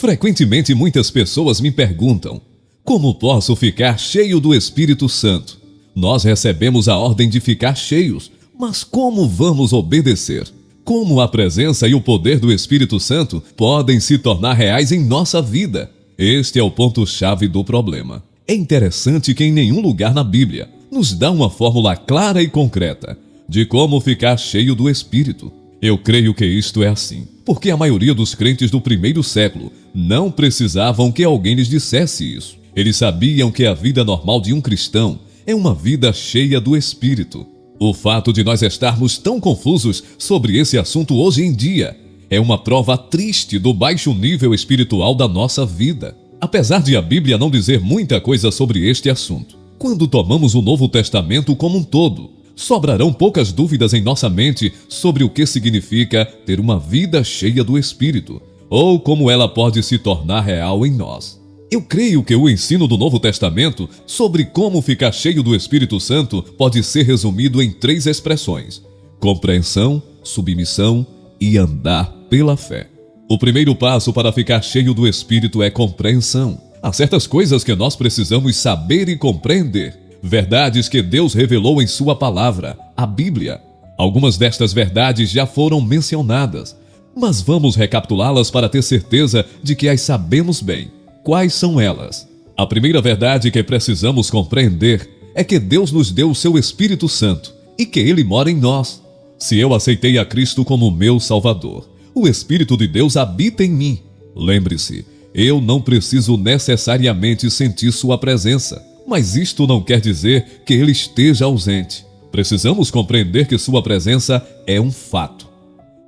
Frequentemente muitas pessoas me perguntam: como posso ficar cheio do Espírito Santo? Nós recebemos a ordem de ficar cheios, mas como vamos obedecer? Como a presença e o poder do Espírito Santo podem se tornar reais em nossa vida? Este é o ponto-chave do problema. É interessante que em nenhum lugar na Bíblia nos dá uma fórmula clara e concreta de como ficar cheio do Espírito. Eu creio que isto é assim, porque a maioria dos crentes do primeiro século não precisavam que alguém lhes dissesse isso. Eles sabiam que a vida normal de um cristão é uma vida cheia do Espírito. O fato de nós estarmos tão confusos sobre esse assunto hoje em dia é uma prova triste do baixo nível espiritual da nossa vida. Apesar de a Bíblia não dizer muita coisa sobre este assunto, quando tomamos o Novo Testamento como um todo, sobrarão poucas dúvidas em nossa mente sobre o que significa ter uma vida cheia do Espírito, ou como ela pode se tornar real em nós. Eu creio que o ensino do Novo Testamento sobre como ficar cheio do Espírito Santo pode ser resumido em 3 expressões: compreensão, submissão e andar pela fé. O primeiro passo para ficar cheio do Espírito é compreensão. Há certas coisas que nós precisamos saber e compreender, verdades que Deus revelou em sua palavra, a Bíblia. Algumas destas verdades já foram mencionadas, mas vamos recapitulá-las para ter certeza de que as sabemos bem. Quais são elas? A primeira verdade que precisamos compreender é que Deus nos deu o seu Espírito Santo e que Ele mora em nós. Se eu aceitei a Cristo como meu Salvador, o Espírito de Deus habita em mim. Lembre-se, eu não preciso necessariamente sentir sua presença, mas isto não quer dizer que Ele esteja ausente. Precisamos compreender que sua presença é um fato.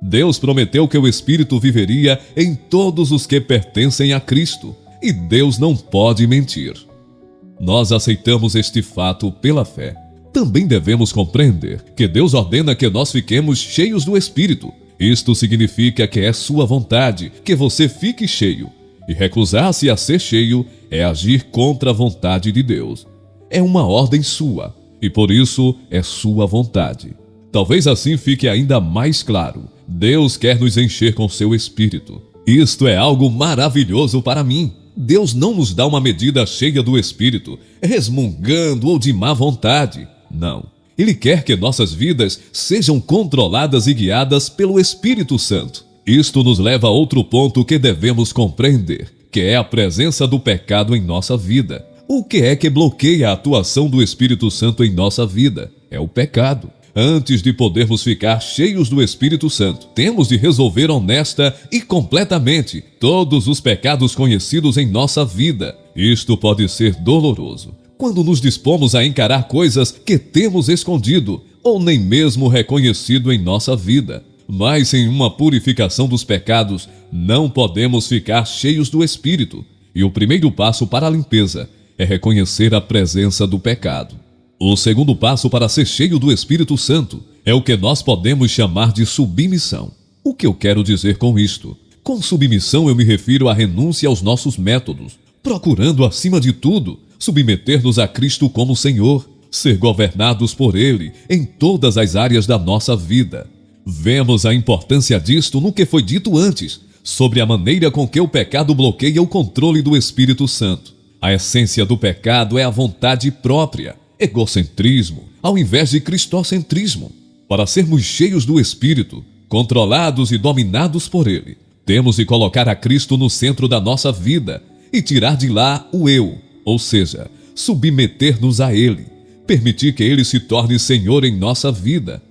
Deus prometeu que o Espírito viveria em todos os que pertencem a Cristo. E Deus não pode mentir. Nós aceitamos este fato pela fé. Também devemos compreender que Deus ordena que nós fiquemos cheios do Espírito. Isto significa que é sua vontade que você fique cheio. E recusar-se a ser cheio é agir contra a vontade de Deus. É uma ordem sua, e por isso é sua vontade. Talvez assim fique ainda mais claro. Deus quer nos encher com seu Espírito. Isto é algo maravilhoso para mim. Deus não nos dá uma medida cheia do Espírito, resmungando ou de má vontade. Não. Ele quer que nossas vidas sejam controladas e guiadas pelo Espírito Santo. Isto nos leva a outro ponto que devemos compreender, que é a presença do pecado em nossa vida. O que é que bloqueia a atuação do Espírito Santo em nossa vida? É o pecado. Antes de podermos ficar cheios do Espírito Santo, temos de resolver honesta e completamente todos os pecados conhecidos em nossa vida. Isto pode ser doloroso, quando nos dispomos a encarar coisas que temos escondido ou nem mesmo reconhecido em nossa vida. Mas sem uma purificação dos pecados, não podemos ficar cheios do Espírito. E o primeiro passo para a limpeza é reconhecer a presença do pecado. O segundo passo para ser cheio do Espírito Santo é o que nós podemos chamar de submissão. O que eu quero dizer com isto? Com submissão eu me refiro à renúncia aos nossos métodos, procurando, acima de tudo, submeter-nos a Cristo como Senhor, ser governados por Ele em todas as áreas da nossa vida. Vemos a importância disto no que foi dito antes, sobre a maneira com que o pecado bloqueia o controle do Espírito Santo. A essência do pecado é a vontade própria, egocentrismo, ao invés de cristocentrismo. Para sermos cheios do Espírito, controlados e dominados por Ele, temos de colocar a Cristo no centro da nossa vida e tirar de lá o eu, ou seja, submeter-nos a Ele, permitir que Ele se torne Senhor em nossa vida.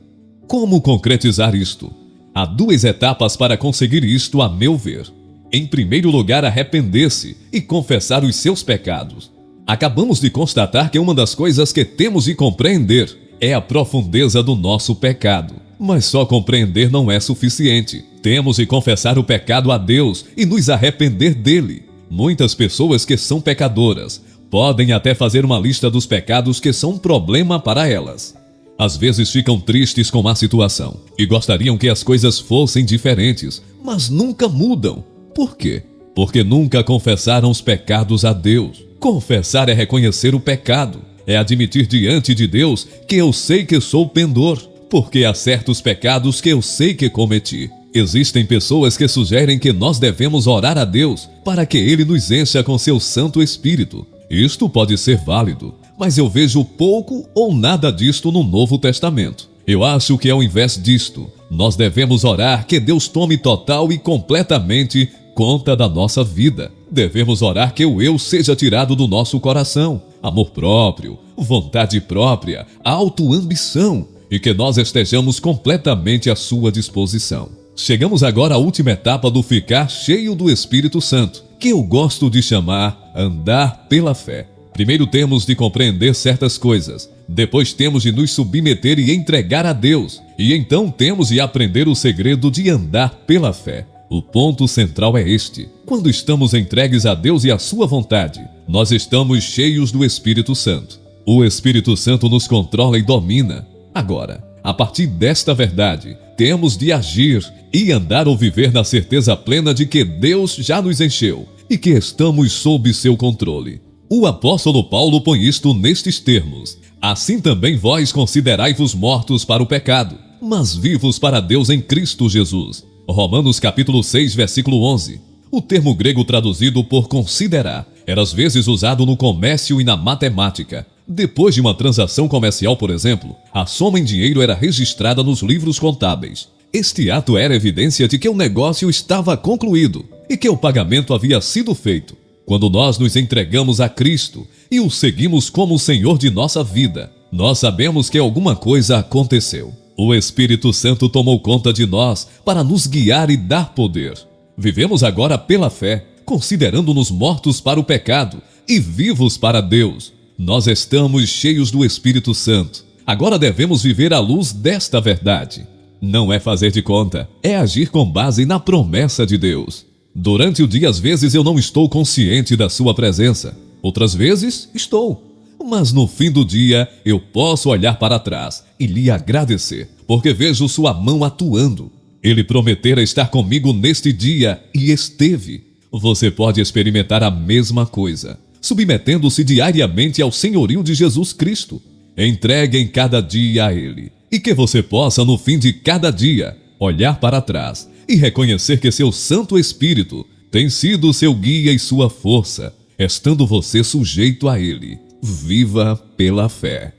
Como concretizar isto? Há 2 etapas para conseguir isto, a meu ver. Em primeiro lugar, arrepender-se e confessar os seus pecados. Acabamos de constatar que uma das coisas que temos de compreender é a profundeza do nosso pecado. Mas só compreender não é suficiente. Temos de confessar o pecado a Deus e nos arrepender dele. Muitas pessoas que são pecadoras podem até fazer uma lista dos pecados que são um problema para elas. Às vezes ficam tristes com a situação e gostariam que as coisas fossem diferentes, mas nunca mudam. Por quê? Porque nunca confessaram os pecados a Deus. Confessar é reconhecer o pecado, é admitir diante de Deus que eu sei que sou pendor, porque há certos pecados que eu sei que cometi. Existem pessoas que sugerem que nós devemos orar a Deus para que Ele nos encha com seu Santo Espírito. Isto pode ser válido, mas eu vejo pouco ou nada disto no Novo Testamento. Eu acho que ao invés disto, nós devemos orar que Deus tome total e completamente conta da nossa vida. Devemos orar que o eu seja tirado do nosso coração, amor próprio, vontade própria, autoambição, e que nós estejamos completamente à sua disposição. Chegamos agora à última etapa do ficar cheio do Espírito Santo, que eu gosto de chamar andar pela fé. Primeiro temos de compreender certas coisas, depois temos de nos submeter e entregar a Deus, e então temos de aprender o segredo de andar pela fé. O ponto central é este: quando estamos entregues a Deus e à sua vontade, nós estamos cheios do Espírito Santo. O Espírito Santo nos controla e domina. Agora, a partir desta verdade, temos de agir e andar ou viver na certeza plena de que Deus já nos encheu e que estamos sob seu controle. O apóstolo Paulo põe isto nestes termos: assim também vós considerai-vos mortos para o pecado, mas vivos para Deus em Cristo Jesus. Romanos capítulo 6, versículo 11. O termo grego traduzido por considerar era às vezes usado no comércio e na matemática. Depois de uma transação comercial, por exemplo, a soma em dinheiro era registrada nos livros contábeis. Este ato era evidência de que o negócio estava concluído e que o pagamento havia sido feito. Quando nós nos entregamos a Cristo e o seguimos como o Senhor de nossa vida, nós sabemos que alguma coisa aconteceu. O Espírito Santo tomou conta de nós para nos guiar e dar poder. Vivemos agora pela fé, considerando-nos mortos para o pecado e vivos para Deus. Nós estamos cheios do Espírito Santo. Agora devemos viver à luz desta verdade. Não é fazer de conta, é agir com base na promessa de Deus. Durante o dia, às vezes, eu não estou consciente da sua presença. Outras vezes, estou. Mas no fim do dia, eu posso olhar para trás e lhe agradecer, porque vejo sua mão atuando. Ele prometera estar comigo neste dia e esteve. Você pode experimentar a mesma coisa, submetendo-se diariamente ao senhorio de Jesus Cristo. Entregue em cada dia a Ele, e que você possa, no fim de cada dia, olhar para trás e reconhecer que seu Santo Espírito tem sido seu guia e sua força, estando você sujeito a Ele. Viva pela fé.